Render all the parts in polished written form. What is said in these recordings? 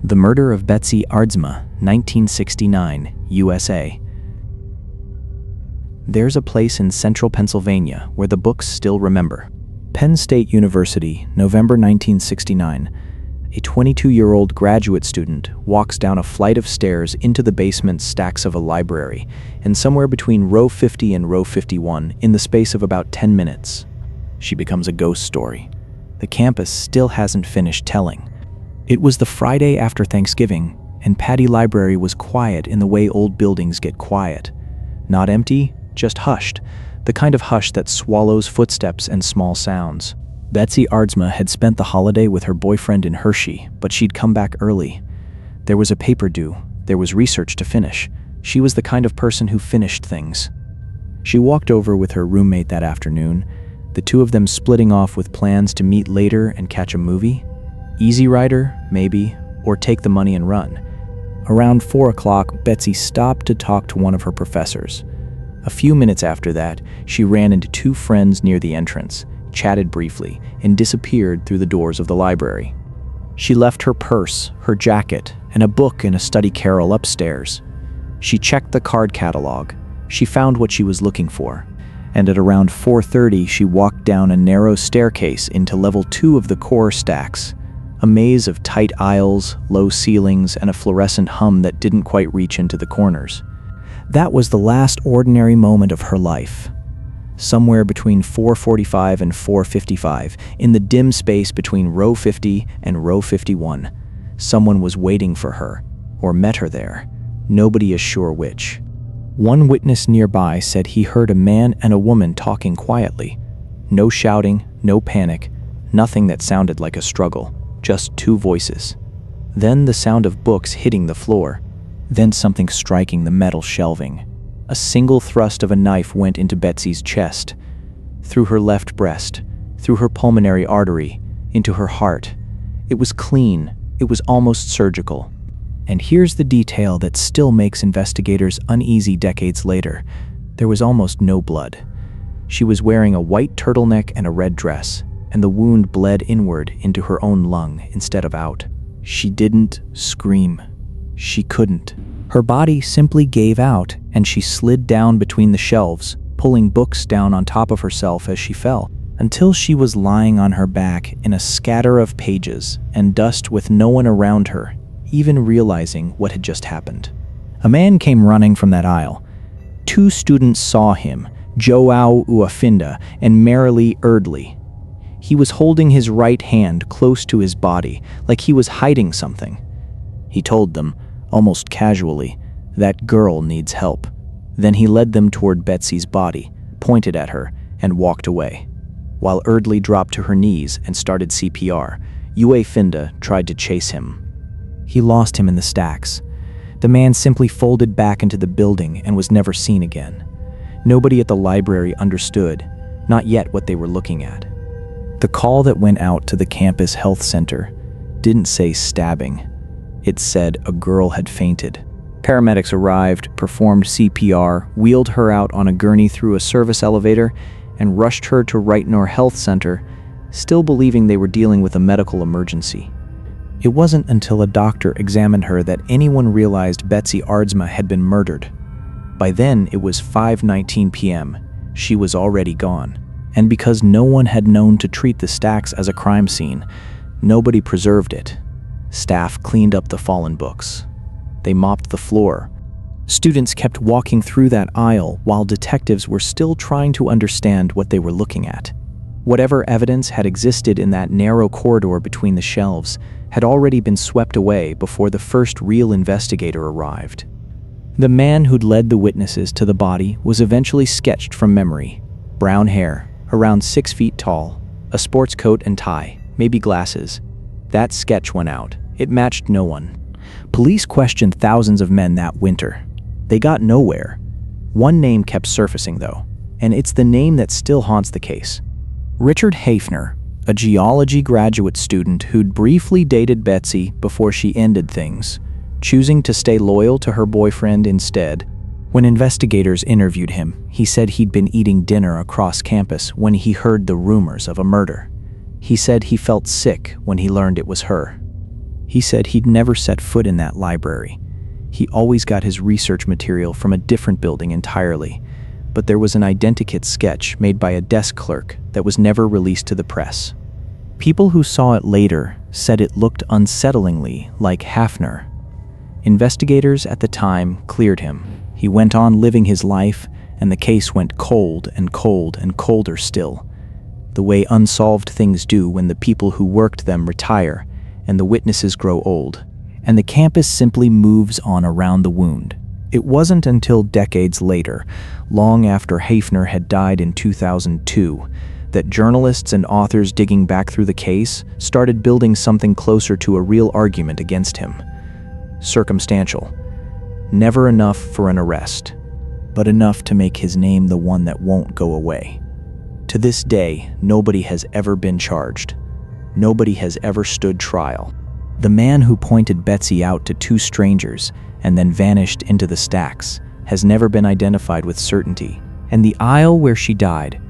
The murder of Betsy Aardsma, 1969, USA. There's a place in central Pennsylvania where the books still remember. Penn State University, November 1969. A 22-year-old graduate student walks down a flight of stairs into the basement stacks of a library, and somewhere between row 50 and row 51, in the space of about 10 minutes, she becomes a ghost story. The campus still hasn't finished telling. It was the Friday after Thanksgiving, and Pattee Library was quiet in the way old buildings get quiet. Not empty, just hushed, the kind of hush that swallows footsteps and small sounds. Betsy Aardsma had spent the holiday with her boyfriend in Hershey, but she'd come back early. There was a paper due, there was research to finish. She was the kind of person who finished things. She walked over with her roommate that afternoon, the two of them splitting off with plans to meet later and catch a movie. Easy Rider, maybe, or take the money and run. Around 4 o'clock, Betsy stopped to talk to one of her professors. A few minutes after that, she ran into two friends near the entrance, chatted briefly, and disappeared through the doors of the library. She left her purse, her jacket, and a book in a study carrel upstairs. She checked the card catalog. She found what she was looking for, and at around 4:30, she walked down a narrow staircase into level 2 of the core stacks. A maze of tight aisles, low ceilings, and a fluorescent hum that didn't quite reach into the corners. That was the last ordinary moment of her life. Somewhere between 4:45 and 4:55, in the dim space between row 50 and row 51, someone was waiting for her, or met her there. Nobody is sure which. One witness nearby said he heard a man and a woman talking quietly. No shouting, no panic, nothing that sounded like a struggle. Just two voices. Then the sound of books hitting the floor. Then something striking the metal shelving. A single thrust of a knife went into Betsy's chest, through her left breast, through her pulmonary artery, into her heart. It was clean. It was almost surgical. And here's the detail that still makes investigators uneasy decades later. There was almost no blood. She was wearing a white turtleneck and a red dress, and the wound bled inward into her own lung instead of out. She didn't scream. She couldn't. Her body simply gave out, and she slid down between the shelves, pulling books down on top of herself as she fell, until she was lying on her back in a scatter of pages and dust with no one around her, even realizing what had just happened. A man came running from that aisle. Two students saw him, Joao Uafinda and Marilee Erdley. He was holding his right hand close to his body, like he was hiding something. He told them, almost casually, that girl needs help. Then he led them toward Betsy's body, pointed at her, and walked away. While Erdley dropped to her knees and started CPR, Uafinda tried to chase him. He lost him in the stacks. The man simply folded back into the building and was never seen again. Nobody at the library understood, not yet what they were looking at. The call that went out to the campus health center didn't say stabbing. It said a girl had fainted. Paramedics arrived, performed CPR, wheeled her out on a gurney through a service elevator, and rushed her to Reitner Health Center, still believing they were dealing with a medical emergency. It wasn't until a doctor examined her that anyone realized Betsy Aardsma had been murdered. By then, it was 5:19 p.m. She was already gone. And because no one had known to treat the stacks as a crime scene, nobody preserved it. Staff cleaned up the fallen books. They mopped the floor. Students kept walking through that aisle while detectives were still trying to understand what they were looking at. Whatever evidence had existed in that narrow corridor between the shelves had already been swept away before the first real investigator arrived. The man who'd led the witnesses to the body was eventually sketched from memory. Brown hair, around 6 feet tall, a sports coat and tie, maybe glasses. That sketch went out. It matched no one. Police questioned thousands of men that winter. They got nowhere. One name kept surfacing, though, and it's the name that still haunts the case. Richard Hafner, a geology graduate student who'd briefly dated Betsy before she ended things, choosing to stay loyal to her boyfriend instead. When investigators interviewed him, he said he'd been eating dinner across campus when he heard the rumors of a murder. He said he felt sick when he learned it was her. He said he'd never set foot in that library. He always got his research material from a different building entirely, but there was an identikit sketch made by a desk clerk that was never released to the press. People who saw it later said it looked unsettlingly like Hafner. Investigators at the time cleared him. He went on living his life, and the case went cold and cold and colder still, the way unsolved things do when the people who worked them retire and the witnesses grow old, and the campus simply moves on around the wound. It wasn't until decades later, long after Hafner had died in 2002, that journalists and authors digging back through the case started building something closer to a real argument against him. Circumstantial. Never enough for an arrest, but enough to make his name the one that won't go away. To this day, nobody has ever been charged. Nobody has ever stood trial. The man who pointed Betsy out to two strangers and then vanished into the stacks has never been identified with certainty. And the aisle where she died,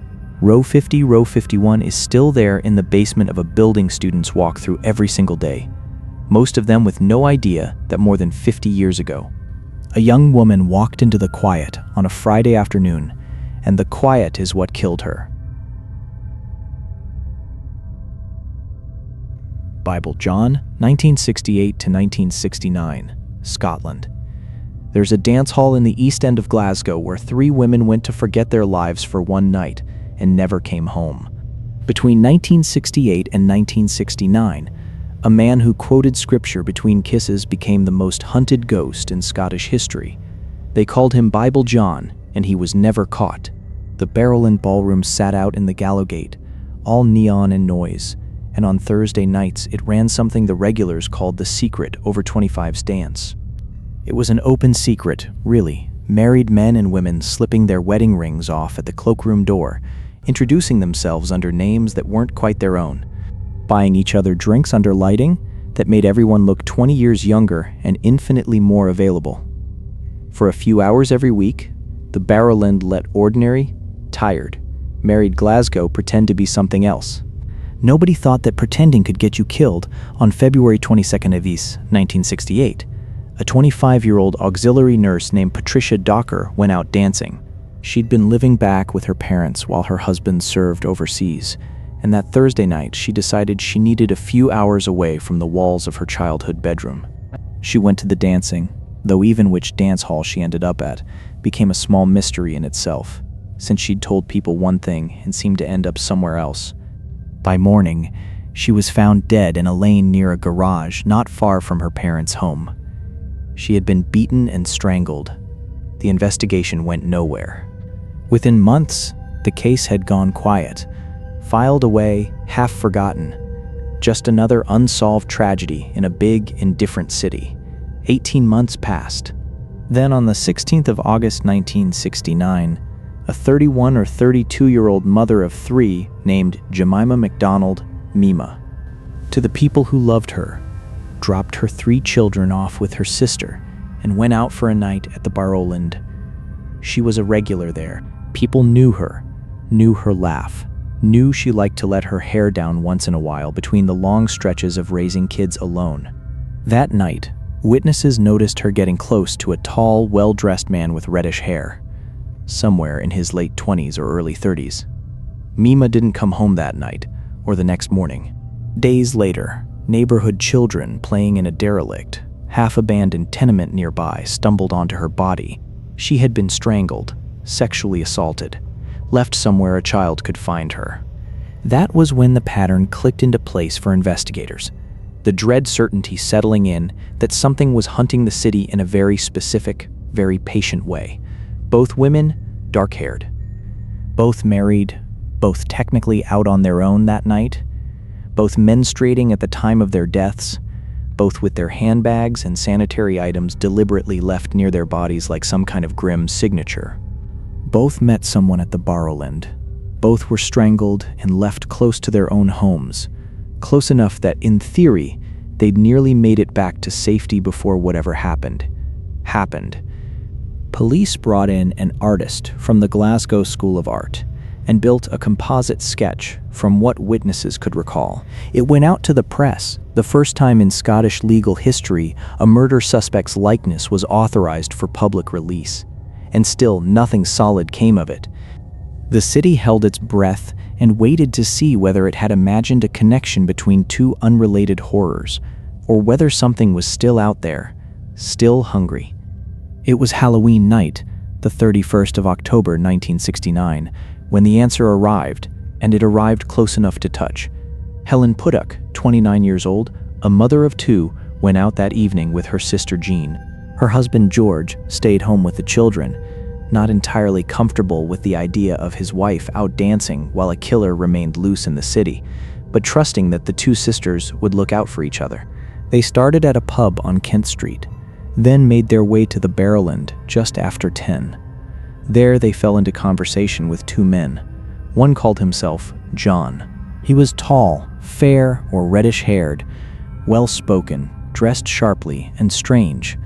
row 50, row 51, is still there in the basement of a building students walk through every single day. Most of them with no idea that more than 50 years ago, a young woman walked into the quiet on a Friday afternoon, and the quiet is what killed her. Bible John, 1968 to 1969, Scotland. There's a dance hall in the East End of Glasgow where 3 women went to forget their lives for one night and never came home. Between 1968 and 1969, a man who quoted scripture between kisses became the most hunted ghost in Scottish history. They called him Bible John, and he was never caught. The Barrel Inn Ballroom sat out in the Gallowgate, all neon and noise, and on Thursday nights it ran something the regulars called the secret over 25's dance. It was an open secret, really. Married men and women slipping their wedding rings off at the cloakroom door, introducing themselves under names that weren't quite their own, buying each other drinks under lighting that made everyone look 20 years younger and infinitely more available. For a few hours every week, the Barrel Inn let ordinary, tired, married Glasgow pretend to be something else. Nobody thought that pretending could get you killed. On February 22nd of 1968, a 25-year-old auxiliary nurse named Patricia Docker went out dancing. She'd been living back with her parents while her husband served overseas, and that Thursday night she decided she needed a few hours away from the walls of her childhood bedroom. She went to the dancing, though even which dance hall she ended up at became a small mystery in itself, since she'd told people one thing and seemed to end up somewhere else. By morning, she was found dead in a lane near a garage not far from her parents' home. She had been beaten and strangled. The investigation went nowhere. Within months, the case had gone quiet, filed away, half forgotten. Just another unsolved tragedy in a big, indifferent city. 18 months passed. Then on the 16th of August 1969, a 31 or 32-year-old mother of 3 named Jemima MacDonald Mima, to the people who loved her, dropped her 3 children off with her sister and went out for a night at the Barrel Inn. She was a regular there. People knew her laugh, knew she liked to let her hair down once in a while between the long stretches of raising kids alone. That night, witnesses noticed her getting close to a tall, well-dressed man with reddish hair, somewhere in his late 20s or early 30s. Mima didn't come home that night or the next morning. Days later, neighborhood children playing in a derelict, half-abandoned tenement nearby stumbled onto her body. She had been strangled, sexually assaulted, left somewhere a child could find her. That was when the pattern clicked into place for investigators, the dread certainty settling in that something was hunting the city in a very specific, very patient way. Both women, dark-haired. Both married, both technically out on their own that night, both menstruating at the time of their deaths, both with their handbags and sanitary items deliberately left near their bodies like some kind of grim signature. Both met someone at the Barrel Inn. Both were strangled and left close to their own homes, close enough that, in theory, they'd nearly made it back to safety before whatever happened. Police brought in an artist from the Glasgow School of Art, and built a composite sketch from what witnesses could recall. It went out to the press, the first time in Scottish legal history a murder suspect's likeness was authorized for public release. And still nothing solid came of it. The city held its breath and waited to see whether it had imagined a connection between two unrelated horrors, or whether something was still out there, still hungry. It was Halloween night, the 31st of October 1969, when the answer arrived, and it arrived close enough to touch. Helen Puttock, 29 years old, a mother of two, went out that evening with her sister Jean. Her husband George stayed home with the children, not entirely comfortable with the idea of his wife out dancing while a killer remained loose in the city, but trusting that the two sisters would look out for each other. They started at a pub on Kent Street, then made their way to the Barrowland just after 10. There they fell into conversation with two men. One called himself John. He was tall, fair or reddish-haired, well-spoken, dressed sharply, and strange,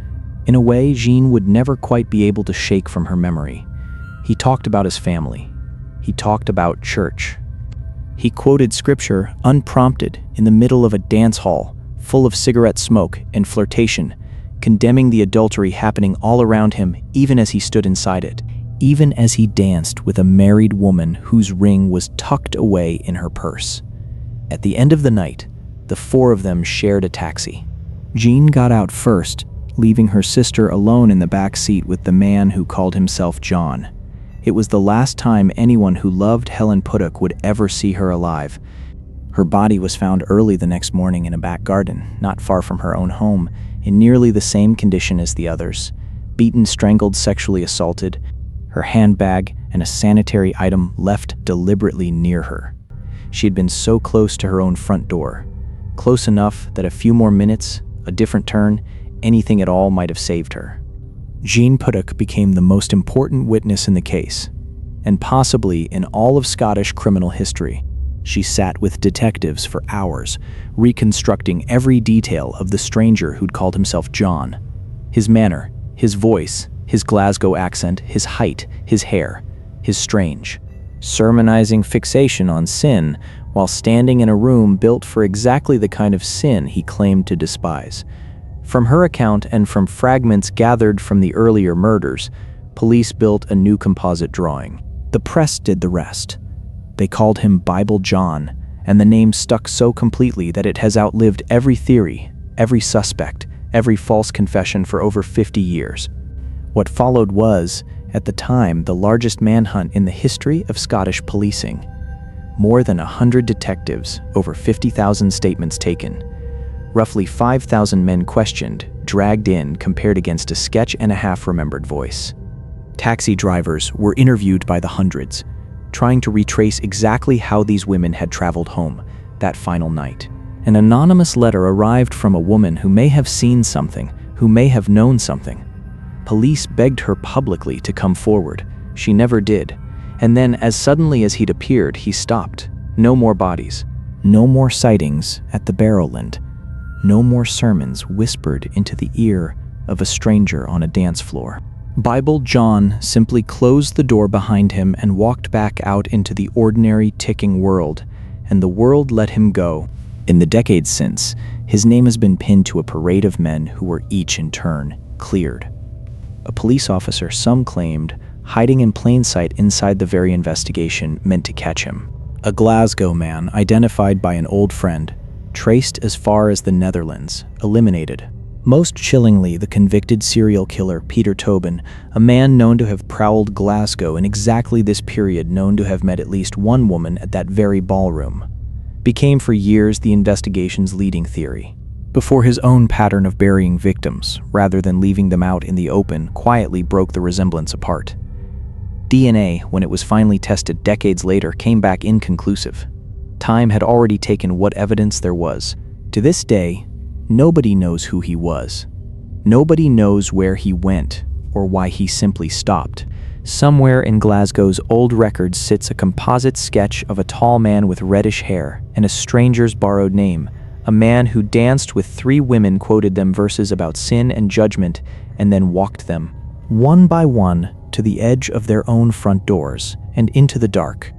in a way Jean would never quite be able to shake from her memory. He talked about his family. He talked about church. He quoted scripture unprompted in the middle of a dance hall full of cigarette smoke and flirtation, condemning the adultery happening all around him even as he stood inside it, even as he danced with a married woman whose ring was tucked away in her purse. At the end of the night, the four of them shared a taxi. Jean got out first, leaving her sister alone in the back seat with the man who called himself John. It was the last time anyone who loved Helen Puttock would ever see her alive. Her body was found early the next morning in a back garden, not far from her own home, in nearly the same condition as the others. Beaten, strangled, sexually assaulted, her handbag and a sanitary item left deliberately near her. She had been so close to her own front door, close enough that a few more minutes, a different turn, anything at all might have saved her. Jean Puttock became the most important witness in the case, and possibly in all of Scottish criminal history. She sat with detectives for hours, reconstructing every detail of the stranger who'd called himself John. His manner, his voice, his Glasgow accent, his height, his hair, his strange, sermonizing fixation on sin while standing in a room built for exactly the kind of sin he claimed to despise. From her account and from fragments gathered from the earlier murders, police built a new composite drawing. The press did the rest. They called him Bible John, and the name stuck so completely that it has outlived every theory, every suspect, every false confession for over 50 years. What followed was, at the time, the largest manhunt in the history of Scottish policing. More than 100 detectives, over 50,000 statements taken. Roughly 5,000 men questioned, dragged in, compared against a sketch-and-a-half remembered voice. Taxi drivers were interviewed by the hundreds, trying to retrace exactly how these women had traveled home that final night. An anonymous letter arrived from a woman who may have seen something, who may have known something. Police begged her publicly to come forward. She never did. And then, as suddenly as he'd appeared, he stopped. No more bodies. No more sightings at the Barrowland. No more sermons whispered into the ear of a stranger on a dance floor. Bible John simply closed the door behind him and walked back out into the ordinary ticking world, and the world let him go. In the decades since, his name has been pinned to a parade of men who were each in turn cleared. A police officer, some claimed, hiding in plain sight inside the very investigation meant to catch him. A Glasgow man, identified by an old friend, traced as far as the Netherlands, eliminated. Most chillingly, the convicted serial killer Peter Tobin, a man known to have prowled Glasgow in exactly this period, known to have met at least one woman at that very ballroom, became for years the investigation's leading theory. Before his own pattern of burying victims, rather than leaving them out in the open, quietly broke the resemblance apart. DNA, when it was finally tested decades later, came back inconclusive. Time had already taken what evidence there was. To this day, nobody knows who he was. Nobody knows where he went, or why he simply stopped. Somewhere in Glasgow's old records sits a composite sketch of a tall man with reddish hair and a stranger's borrowed name, a man who danced with three women, quoted them verses about sin and judgment, and then walked them, one by one, to the edge of their own front doors and into the dark.